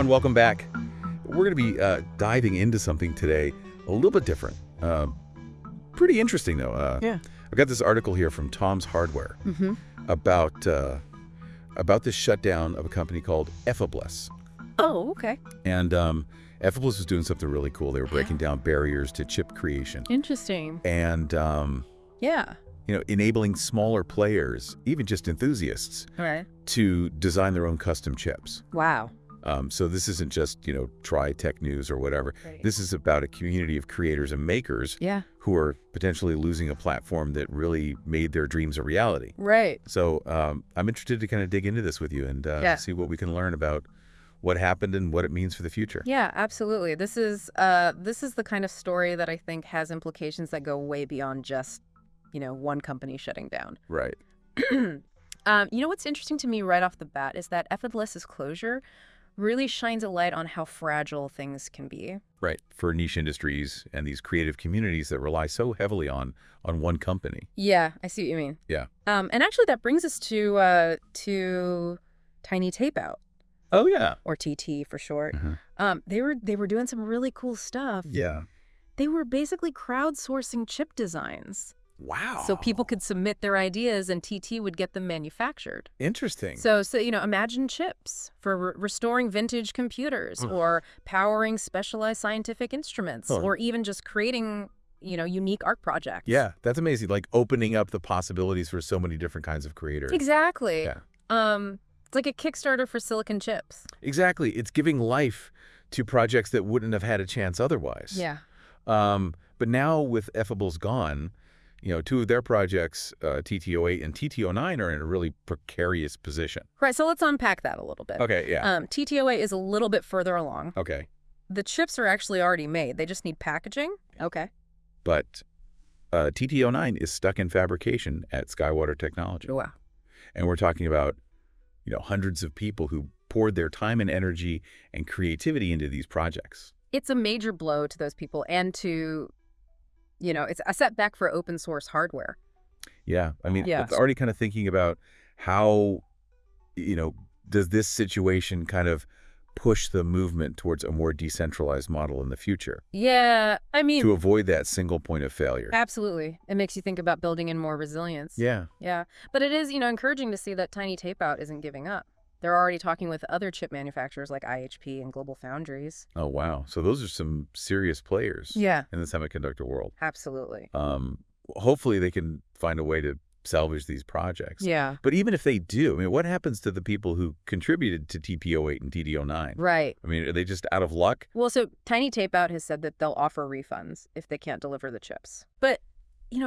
everyone. Welcome back. We're going to be diving into something today a little bit different. Pretty interesting, though. Yeah. I've got this article here from Tom's Hardware about this shutdown of a company called Efabless. Oh, okay. And Efabless was doing something really cool. They were breaking down barriers to chip creation. Interesting. And, Yeah. enabling smaller players, even just enthusiasts, All right. to design their own custom chips. Wow. So this isn't just, try tech news or whatever. Right. This is about a community of creators and makers Yeah. who are potentially losing a platform that really made their dreams a reality. Right. So I'm interested to kind of dig into this with you and see what we can learn about what happened and what it means for the future. Yeah, absolutely. This is the kind of story that I think has implications that go way beyond just, one company shutting down. Right. What's interesting to me right off the bat is that Efabless's closure really shines a light on how fragile things can be. Right. For niche industries and these creative communities that rely so heavily on one company. Yeah, I see what you mean. Yeah. And actually that brings us to Tiny Tapeout. Oh, yeah. Or TT for short. Mm-hmm. They were doing some really cool stuff. Yeah. They were basically crowdsourcing chip designs. Wow. So people could submit their ideas and TT would get them manufactured. Interesting. So imagine chips for restoring vintage computers or powering specialized scientific instruments or even just creating, unique art projects. Yeah, that's amazing. Like opening up the possibilities for so many different kinds of creators. Exactly. Yeah. It's like a Kickstarter for silicon chips. Exactly. It's giving life to projects that wouldn't have had a chance otherwise. Yeah. But now with Efabless gone, two of their projects, TT08 and TT09, are in a really precarious position. Right, so let's unpack that a little bit. Okay, yeah. TT08 is a little bit further along. Okay. The chips are actually already made. They just need packaging. Okay. But TT09 is stuck in fabrication at Skywater Technology. Wow. And we're talking about, hundreds of people who poured their time and energy and creativity into these projects. It's a major blow to those people and to... it's a setback for open source hardware. Yeah. I mean, it's already kind of thinking about how, does this situation kind of push the movement towards a more decentralized model in the future? Yeah. I mean, to avoid that single point of failure. Absolutely. It makes you think about building in more resilience. Yeah. Yeah. But it is, encouraging to see that Tiny Tapeout isn't giving up. They're already talking with other chip manufacturers like IHP and GlobalFoundries. Oh, wow. So those are some serious players in the semiconductor world. Absolutely. Hopefully they can find a way to salvage these projects. Yeah. But even if they do, what happens to the people who contributed to TT08 and TT09? Right. Are they just out of luck? Well, so Tiny Tapeout has said that they'll offer refunds if they can't deliver the chips. But,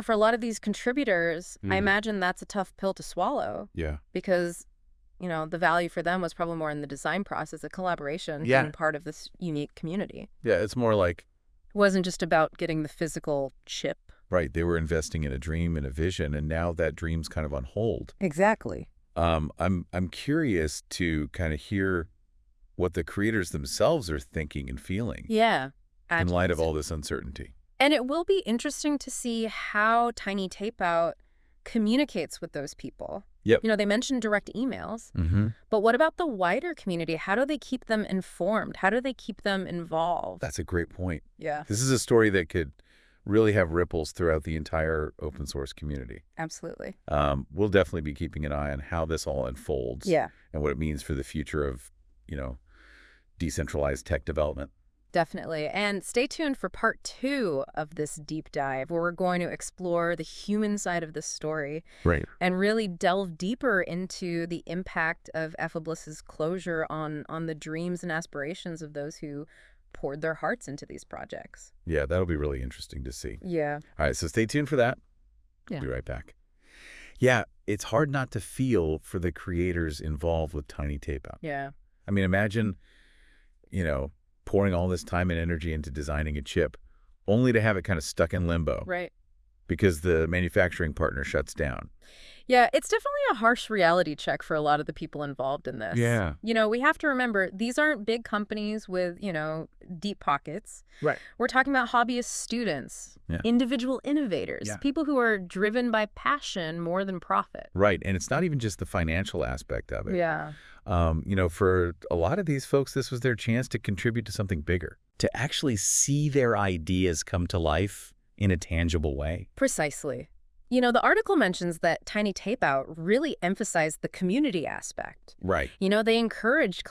for a lot of these contributors, I imagine that's a tough pill to swallow. Yeah. Because... the value for them was probably more in the design process, the collaboration, being part of this unique community. Yeah, it's more like... It wasn't just about getting the physical chip. Right, they were investing in a dream and a vision, and now that dream's kind of on hold. Exactly. I'm curious to kind of hear what the creators themselves are thinking and feeling. Yeah. In light of all this uncertainty. And it will be interesting to see how Tiny Tapeout communicates with those people. Yep. They mentioned direct emails, but what about the wider community? How do they keep them informed? How do they keep them involved? That's a great point. Yeah. This is a story that could really have ripples throughout the entire open source community. Absolutely. We'll definitely be keeping an eye on how this all unfolds. Yeah. And what it means for the future of, decentralized tech development. Definitely. And stay tuned for part 2 of this deep dive, where we're going to explore the human side of this story. Right. And really delve deeper into the impact of Efabless's closure on the dreams and aspirations of those who poured their hearts into these projects. Yeah, that'll be really interesting to see. Yeah. All right, so stay tuned for that. Yeah. Be right back. Yeah, it's hard not to feel for the creators involved with Tiny Tapeout. Yeah. Imagine, pouring all this time and energy into designing a chip, only to have it kind of stuck in limbo. Right. because the manufacturing partner shuts down. Yeah, it's definitely a harsh reality check for a lot of the people involved in this. Yeah. We have to remember, these aren't big companies with, deep pockets. Right. We're talking about hobbyist students, individual innovators, people who are driven by passion more than profit. Right, and it's not even just the financial aspect of it. Yeah. For a lot of these folks, this was their chance to contribute to something bigger, to actually see their ideas come to life in a tangible way. Precisely. The article mentions that Tiny Tapeout really emphasized the community aspect. Right. They encouraged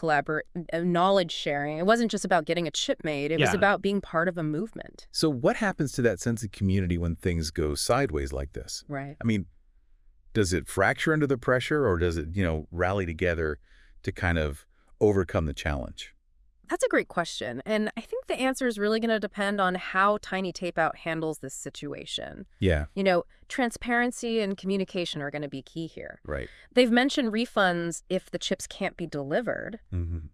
knowledge sharing. It wasn't just about getting a chip made. It was about being part of a movement. So what happens to that sense of community when things go sideways like this? Right. I mean, does it fracture under the pressure, or does it, rally together to kind of overcome the challenge? That's a great question, and I think the answer is really going to depend on how Tiny Tapeout handles this situation. Yeah. Transparency and communication are going to be key here. Right. They've mentioned refunds if the chips can't be delivered,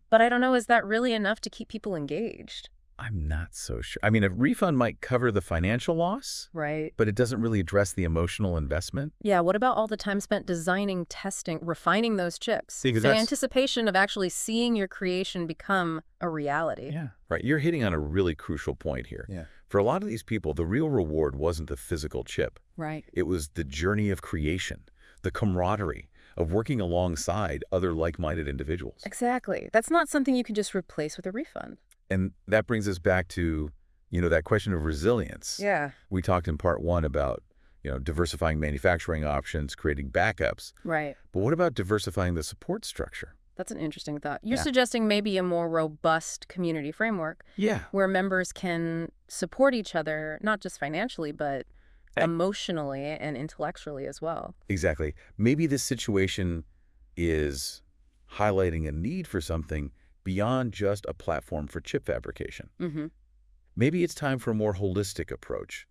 but I don't know, is that really enough to keep people engaged? I'm not so sure. I mean, a refund might cover the financial loss, right? But it doesn't really address the emotional investment. Yeah, what about all the time spent designing, testing, refining those chips? See, the anticipation of actually seeing your creation become a reality. Yeah, right. You're hitting on a really crucial point here. Yeah. For a lot of these people, the real reward wasn't the physical chip. Right. It was the journey of creation, the camaraderie of working alongside other like-minded individuals. Exactly. That's not something you can just replace with a refund. And that brings us back to, that question of resilience. Yeah. We talked in part 1 about, diversifying manufacturing options, creating backups. Right. But what about diversifying the support structure? That's an interesting thought. You're suggesting maybe a more robust community framework. Yeah. Where members can support each other, not just financially, but emotionally and intellectually as well. Exactly. Maybe this situation is highlighting a need for something beyond just a platform for chip fabrication. Maybe it's time for a more holistic approach,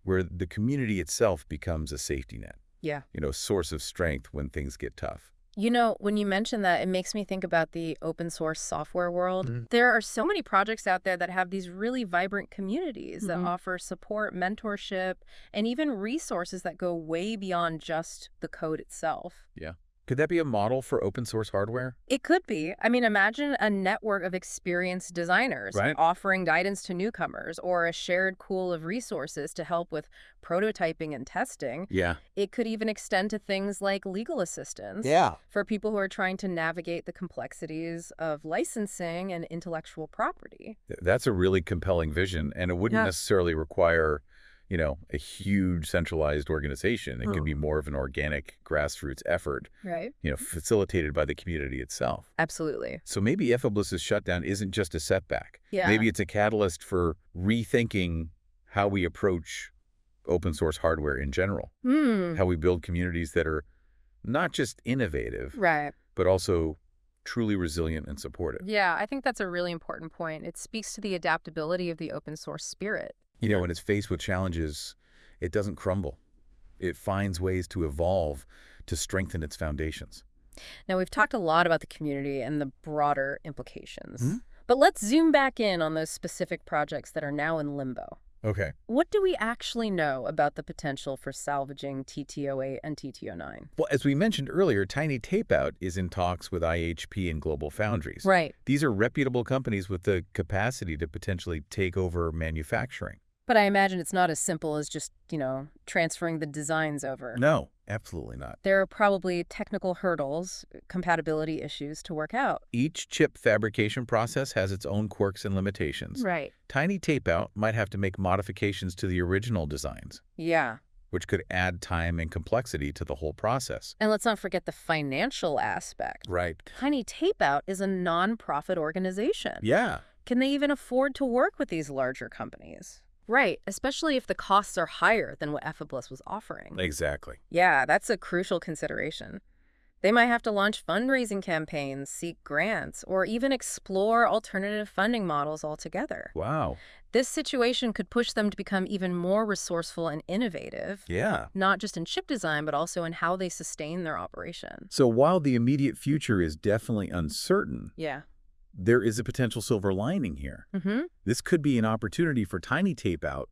where the community itself becomes a safety net. Yeah. Source of strength when things get tough. When you mention that, it makes me think about the open source software world. There are so many projects out there that have these really vibrant communities that offer support, mentorship, and even resources that go way beyond just the code itself. Yeah. Could that be a model for open source hardware? It could be. I mean, imagine a network of experienced designers offering guidance to newcomers, or a shared pool of resources to help with prototyping and testing. Yeah. It could even extend to things like legal assistance for people who are trying to navigate the complexities of licensing and intellectual property. That's a really compelling vision, and it wouldn't necessarily require a huge centralized organization. It could be more of an organic grassroots effort, facilitated by the community itself. Absolutely. So maybe Efabless's shutdown isn't just a setback. Yeah. Maybe it's a catalyst for rethinking how we approach open source hardware in general. How we build communities that are not just innovative, but also truly resilient and supportive. Yeah, I think that's a really important point. It speaks to the adaptability of the open source spirit. When it's faced with challenges, it doesn't crumble. It finds ways to evolve, to strengthen its foundations. Now, we've talked a lot about the community and the broader implications. But let's zoom back in on those specific projects that are now in limbo. Okay. What do we actually know about the potential for salvaging TT08 and TT09? Well, as we mentioned earlier, Tiny Tapeout is in talks with IHP and GlobalFoundries. Right. These are reputable companies with the capacity to potentially take over manufacturing. But I imagine it's not as simple as just, transferring the designs over. No, absolutely not. There are probably technical hurdles, compatibility issues to work out. Each chip fabrication process has its own quirks and limitations. Right. Tiny Tapeout might have to make modifications to the original designs. Yeah. Which could add time and complexity to the whole process. And let's not forget the financial aspect. Right. Tiny Tapeout is a non-profit organization. Yeah. Can they even afford to work with these larger companies? Right, especially if the costs are higher than what Efabless was offering. Exactly. Yeah, that's a crucial consideration. They might have to launch fundraising campaigns, seek grants, or even explore alternative funding models altogether. Wow. This situation could push them to become even more resourceful and innovative. Yeah. Not just in chip design, but also in how they sustain their operation. So while the immediate future is definitely uncertain, there is a potential silver lining here. This could be an opportunity for Tiny Tapeout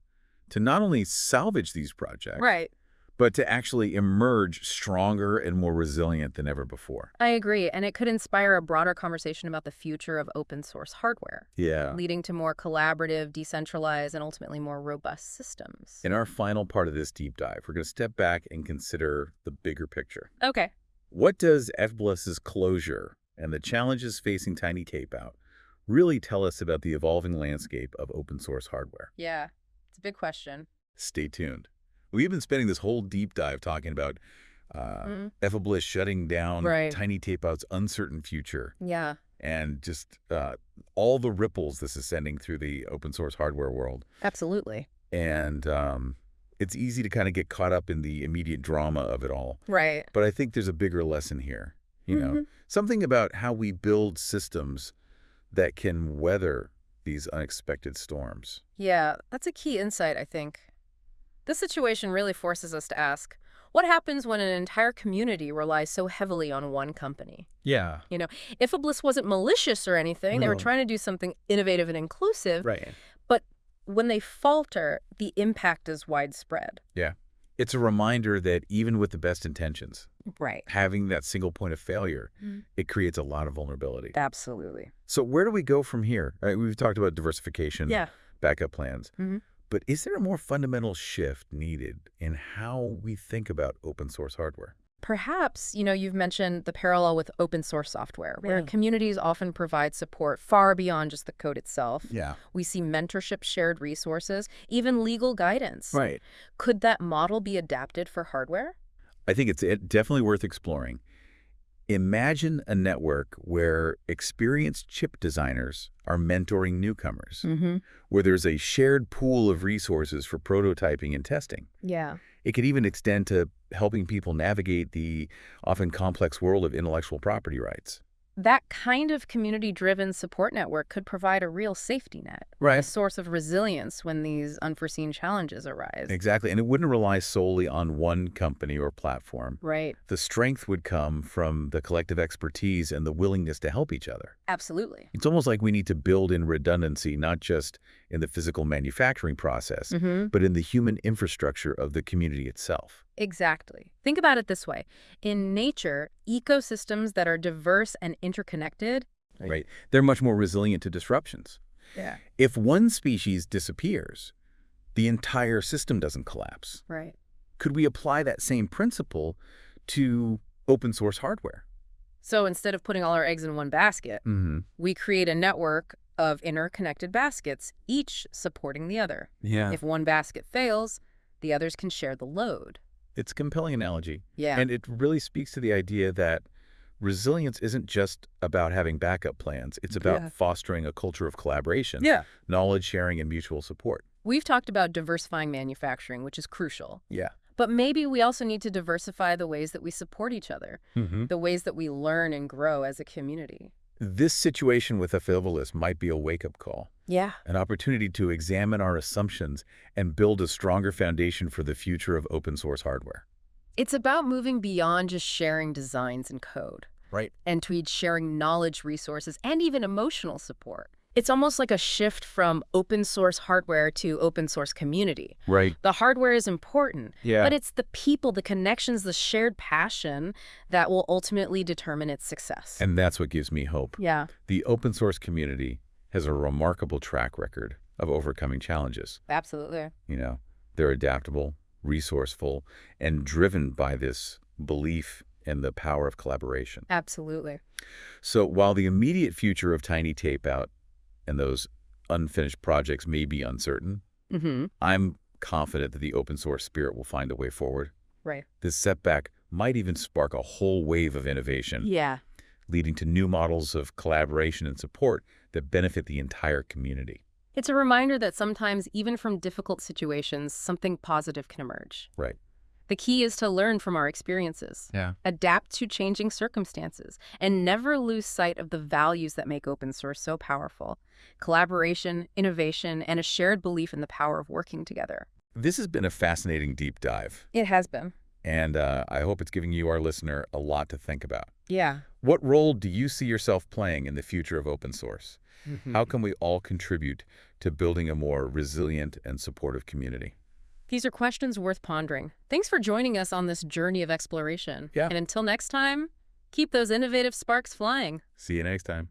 to not only salvage these projects, Right. but to actually emerge stronger and more resilient than ever before. I agree, and it could inspire a broader conversation about the future of open source hardware, Yeah. leading to more collaborative, decentralized, and ultimately more robust systems. In our final part of this deep dive, we're going to step back and consider the bigger picture. Okay. What does Efabless's closure and the challenges facing Tiny Tapeout really tell us about the evolving landscape of open source hardware? Yeah, it's a big question. Stay tuned. We've been spending this whole deep dive talking about Efabless shutting down Right. Tiny Tapeout's uncertain future Yeah, and just all the ripples this is sending through the open source hardware world. absolutely. And it's easy to kind of get caught up in the immediate drama of it all. Right. But I think there's a bigger lesson here, you know, something about how we build systems that can weather these unexpected storms. Yeah, that's a key insight, I think. This situation really forces us to ask, what happens when an entire community relies so heavily on one company? Yeah. You know, Efabless wasn't malicious or anything. They were No. trying to do something innovative and inclusive. Right. But when they falter, the impact is widespread. Yeah. It's a reminder that even with the best intentions, Right. having that single point of failure, it creates a lot of vulnerability. Absolutely. So where do we go from here? We've talked about diversification, Yeah. backup plans. Mhm. But is there a more fundamental shift needed in how we think about open source hardware? Perhaps, you've mentioned the parallel with open source software, where Yeah. communities often provide support far beyond just the code itself. Yeah. We see mentorship, shared resources, even legal guidance. Right. Could that model be adapted for hardware? I think it's definitely worth exploring. Imagine a network where experienced chip designers are mentoring newcomers, where there's a shared pool of resources for prototyping and testing. Yeah. It could even extend to helping people navigate the often complex world of intellectual property rights. That kind of community-driven support network could provide a real safety net, a source of resilience when these unforeseen challenges arise. Exactly. And it wouldn't rely solely on one company or platform. Right. The strength would come from the collective expertise and the willingness to help each other. Absolutely. It's almost like we need to build in redundancy, not just in the physical manufacturing process, but in the human infrastructure of the community itself. Exactly. Think about it this way. In nature, ecosystems that are diverse and interconnected. Right. They're much more resilient to disruptions. Yeah. If one species disappears, the entire system doesn't collapse. Right. Could we apply that same principle to open source hardware? So instead of putting all our eggs in one basket, we create a network of interconnected baskets, each supporting the other. Yeah. If one basket fails, the others can share the load. It's a compelling analogy. Yeah. And it really speaks to the idea that resilience isn't just about having backup plans. It's about fostering a culture of collaboration, knowledge sharing, and mutual support. We've talked about diversifying manufacturing, which is crucial. Yeah. But maybe we also need to diversify the ways that we support each other, the ways that we learn and grow as a community. This situation with Efabless might be a wake-up call. Yeah. An opportunity to examine our assumptions and build a stronger foundation for the future of open source hardware. It's about moving beyond just sharing designs and code. Right. And to sharing knowledge, resources, and even emotional support. It's almost like a shift from open source hardware to open source community. Right. The hardware is important, Yeah. but it's the people, the connections, the shared passion that will ultimately determine its success. And that's what gives me hope. Yeah. The open source community has a remarkable track record of overcoming challenges. Absolutely. You know, they're adaptable, resourceful, and driven by this belief in the power of collaboration. Absolutely. So while the immediate future of Tiny Tapeout and those unfinished projects may be uncertain, I'm confident that the open source spirit will find a way forward. Right. This setback might even spark a whole wave of innovation, Yeah. leading to new models of collaboration and support that benefit the entire community. It's a reminder that sometimes, even from difficult situations, something positive can emerge. Right. The key is to learn from our experiences, adapt to changing circumstances, and never lose sight of the values that make open source so powerful: collaboration, innovation, and a shared belief in the power of working together. This has been a fascinating deep dive, It has been. and I hope it's giving you, our listener, a lot to think about. Yeah. What role do you see yourself playing in the future of open source? How can we all contribute to building a more resilient and supportive community? These are questions worth pondering. Thanks for joining us on this journey of exploration. Yeah. And until next time, keep those innovative sparks flying. See you next time.